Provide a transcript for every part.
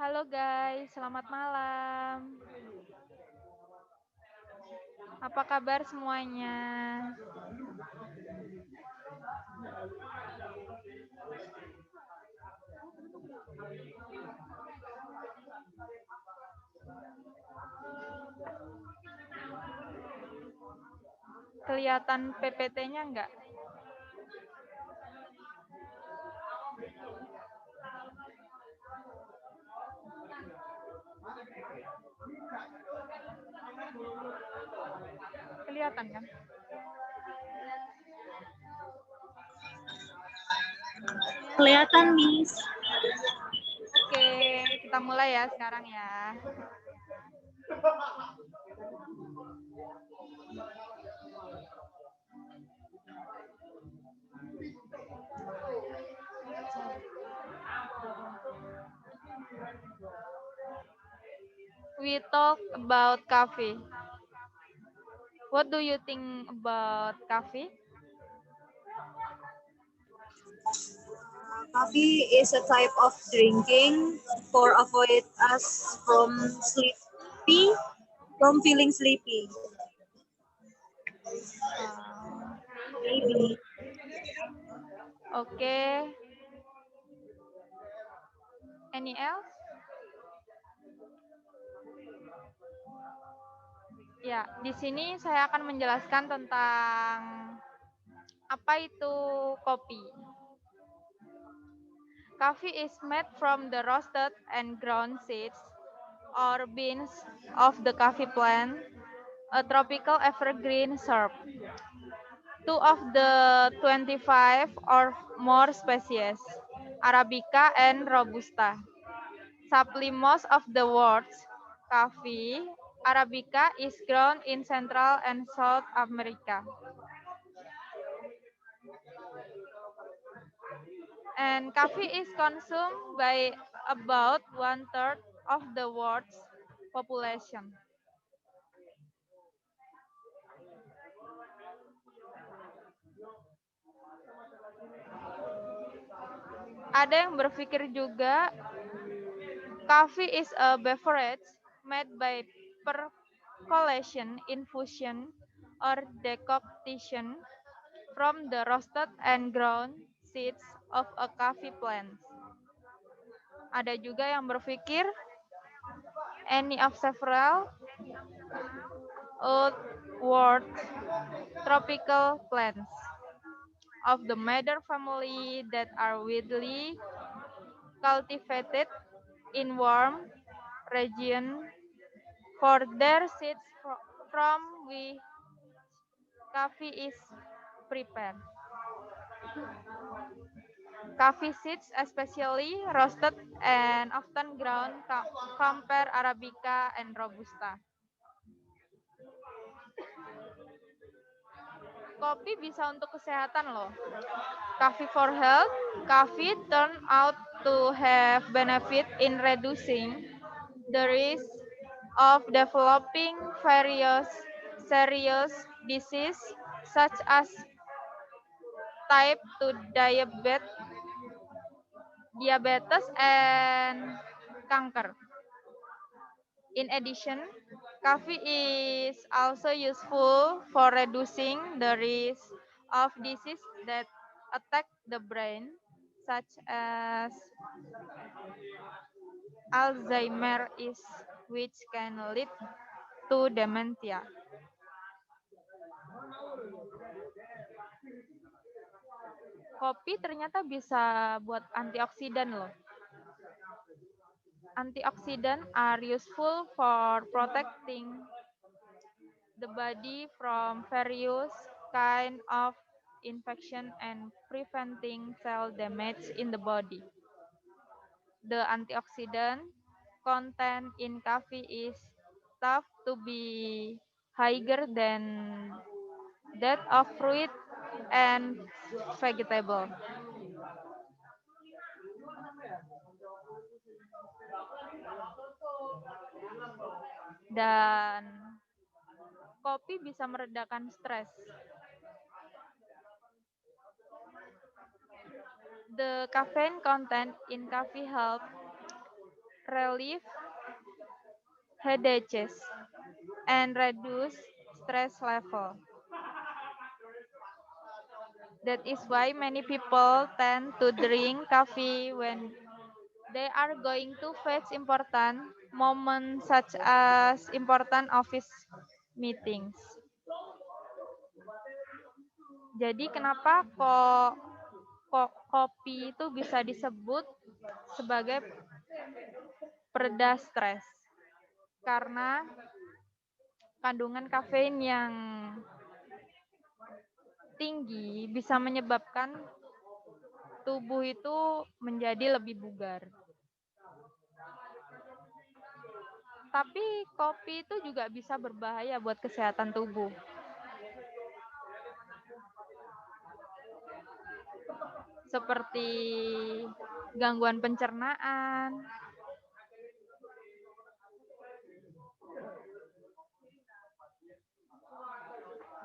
Halo guys, selamat malam. Apa kabar semuanya? Kelihatan PPT-nya enggak? Kelihatan kan? Kelihatan, Miss. Oke, kita mulai ya sekarang ya. We talk about coffee. What do you think about coffee? Coffee is a type of drinking for avoid us from feeling sleepy. Maybe. Oke. Any else? Ya, di sini saya akan menjelaskan tentang apa itu kopi. Coffee is made from the roasted and ground seeds or beans of the coffee plant, a tropical evergreen shrub. Two of the 25 or more species, Arabica and Robusta, supply most of the world's coffee. Arabica is grown in Central and South America. And coffee is consumed by about one-third of the world's population. Ada yang berpikir juga coffee is a beverage made by percolation, infusion, or decoction from the roasted and ground seeds of a coffee plant. Ada juga yang berpikir any of several outward tropical plants of the madder family that are widely cultivated in warm region for their seeds from which coffee is prepared. Coffee seeds, especially roasted and often ground, compare Arabica and Robusta. Kopi bisa untuk kesehatan loh. Coffee for health. Coffee turn out to have benefit in reducing the risk of developing various serious disease such as type 2 diabetes and cancer. In addition, coffee is also useful for reducing the risk of disease that attack the brain, such as Alzheimer's, which can lead to dementia. Kopi ternyata bisa buat antioksidan loh. Antioxidants are useful for protecting the body from various kind of infection and preventing cell damage in the body. The antioxidant content in coffee is thought to be higher than that of fruit and vegetable. Dan kopi bisa meredakan stres. The caffeine content in coffee help relieve headaches, and reduce stress level. That is why many people tend to drink coffee when they are going to face important moments such as important office meetings. Jadi kenapa kok kopi itu bisa disebut sebagai pereda stres? Karena kandungan kafein yang tinggi bisa menyebabkan tubuh itu menjadi lebih bugar. Tapi kopi itu juga bisa berbahaya buat kesehatan tubuh. Seperti gangguan pencernaan,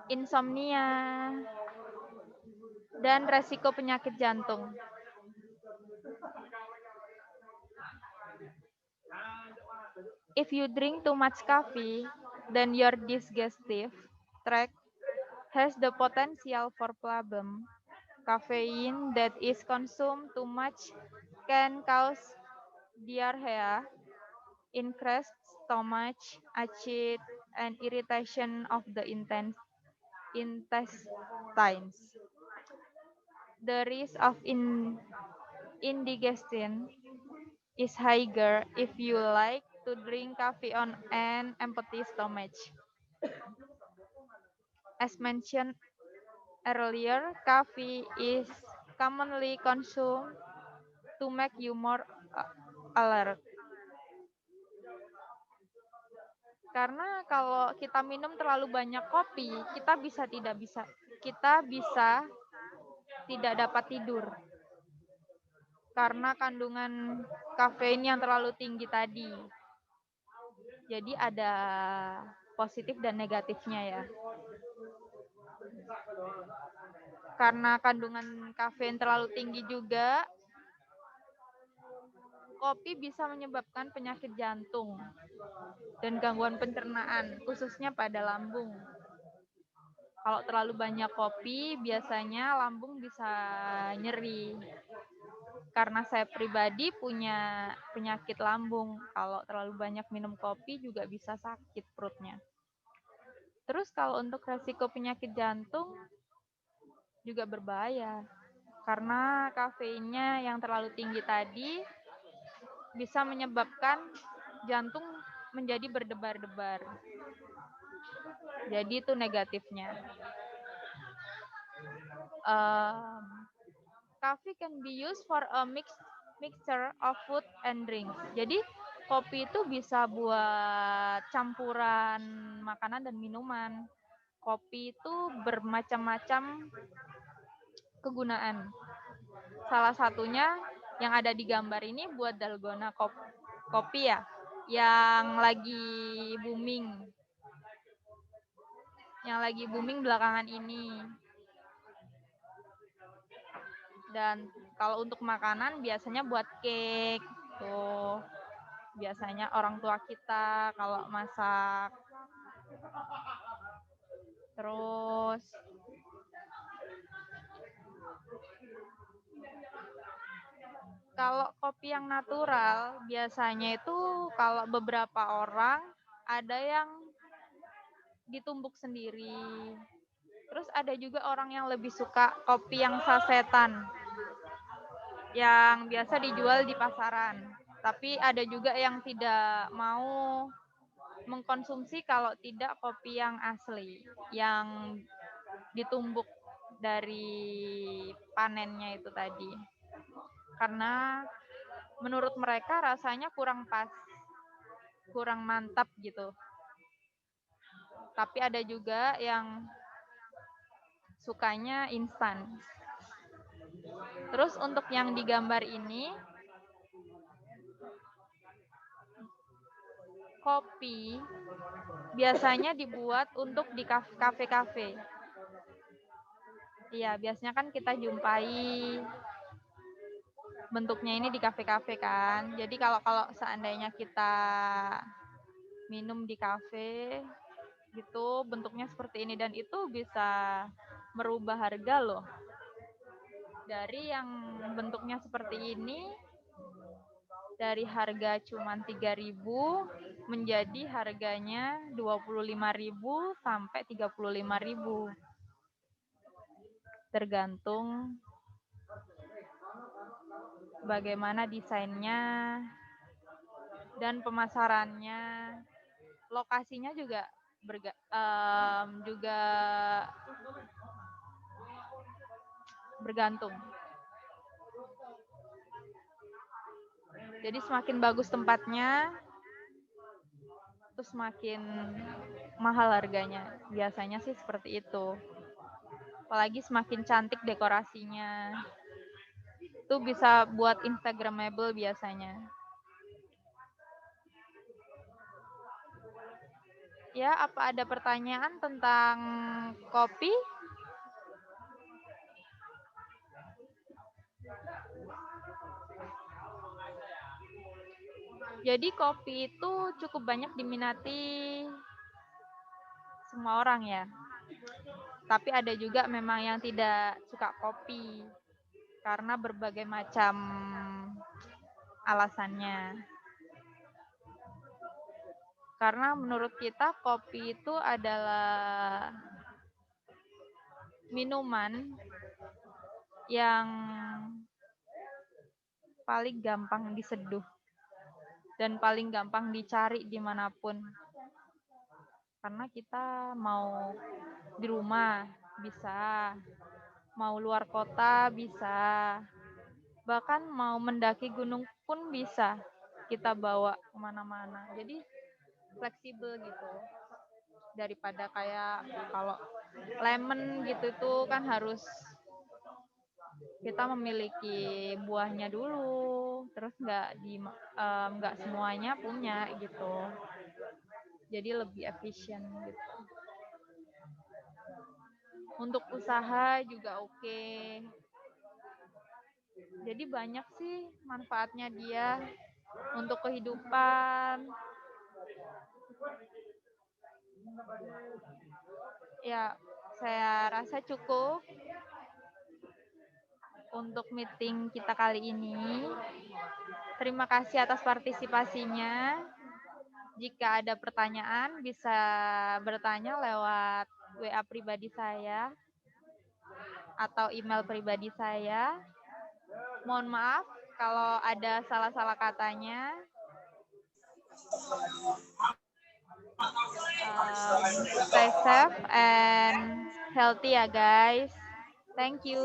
insomnia, dan resiko penyakit jantung. If you drink too much coffee, then your digestive tract has the potential for problem. Caffeine that is consumed too much can cause diarrhea, increased stomach acid, and irritation of the intestines. The risk of indigestion is higher if you like to drink coffee on an empty stomach. As mentioned earlier, coffee is commonly consumed to make you more alert. Karena kalau kita minum terlalu banyak kopi, kita bisa tidak dapat tidur. Karena kandungan kafein yang terlalu tinggi tadi. Jadi ada positif dan negatifnya ya. Karena kandungan kafein terlalu tinggi juga, kopi bisa menyebabkan penyakit jantung dan gangguan pencernaan, khususnya pada lambung. Kalau terlalu banyak kopi, biasanya lambung bisa nyeri. Karena saya pribadi punya penyakit lambung, kalau terlalu banyak minum kopi juga bisa sakit perutnya. Terus kalau untuk resiko penyakit jantung juga berbahaya. Karena kafeinnya yang terlalu tinggi tadi bisa menyebabkan jantung menjadi berdebar-debar. Jadi itu negatifnya. Coffee can be used for a mixture of food and drinks. Jadi kopi itu bisa buat campuran makanan dan minuman. Kopi itu bermacam-macam kegunaan. Salah satunya yang ada di gambar ini buat dalgona kopi ya, yang lagi booming. Yang lagi booming belakangan ini. Dan kalau untuk makanan biasanya buat cake tuh. Biasanya orang tua kita kalau masak. Terus kalau kopi yang natural biasanya itu kalau beberapa orang ada yang ditumbuk sendiri. Terus ada juga orang yang lebih suka kopi yang sasetan, yang biasa dijual di pasaran. Tapi ada juga yang tidak mau mengkonsumsi kalau tidak kopi yang asli, yang ditumbuk dari panennya itu tadi. Karena menurut mereka rasanya kurang pas, kurang mantap gitu. Tapi ada juga yang sukanya instan. Terus untuk yang digambar ini, kopi biasanya dibuat untuk di kafe-kafe. Iya, biasanya kan kita jumpai bentuknya ini di kafe-kafe kan. Jadi kalau seandainya kita minum di kafe gitu bentuknya seperti ini, dan itu bisa merubah harga loh. Dari yang bentuknya seperti ini, dari harga cuma 3.000 menjadi harganya 25.000 sampai 35.000. Tergantung bagaimana desainnya dan pemasarannya. Lokasinya juga juga bergantung. Jadi semakin bagus tempatnya, terus semakin mahal harganya. Biasanya sih seperti itu. Apalagi semakin cantik dekorasinya. Itu bisa buat Instagramable biasanya. Ya, apa ada pertanyaan tentang kopi? Jadi kopi itu cukup banyak diminati semua orang ya. Tapi ada juga memang yang tidak suka kopi karena berbagai macam alasannya. Karena menurut kita kopi itu adalah minuman yang paling gampang diseduh dan paling gampang dicari dimanapun. Karena kita mau di rumah bisa, mau luar kota bisa, bahkan mau mendaki gunung pun bisa kita bawa kemana-mana. Jadi fleksibel gitu. Daripada kayak kalau lemon gitu tuh kan harus kita memiliki buahnya dulu, terus nggak semuanya punya gitu. Jadi lebih efisien gitu. Untuk usaha juga oke. Jadi banyak sih manfaatnya dia untuk kehidupan. Ya, saya rasa cukup untuk meeting kita kali ini. Terima kasih atas partisipasinya. Jika ada pertanyaan, bisa bertanya lewat WA pribadi saya atau email pribadi saya. Mohon maaf kalau ada salah-salah katanya. Stay safe and healthy ya guys. Thank you.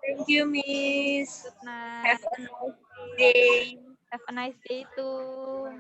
Thank you, Miss. Good night. Have a nice day. Have a nice day too.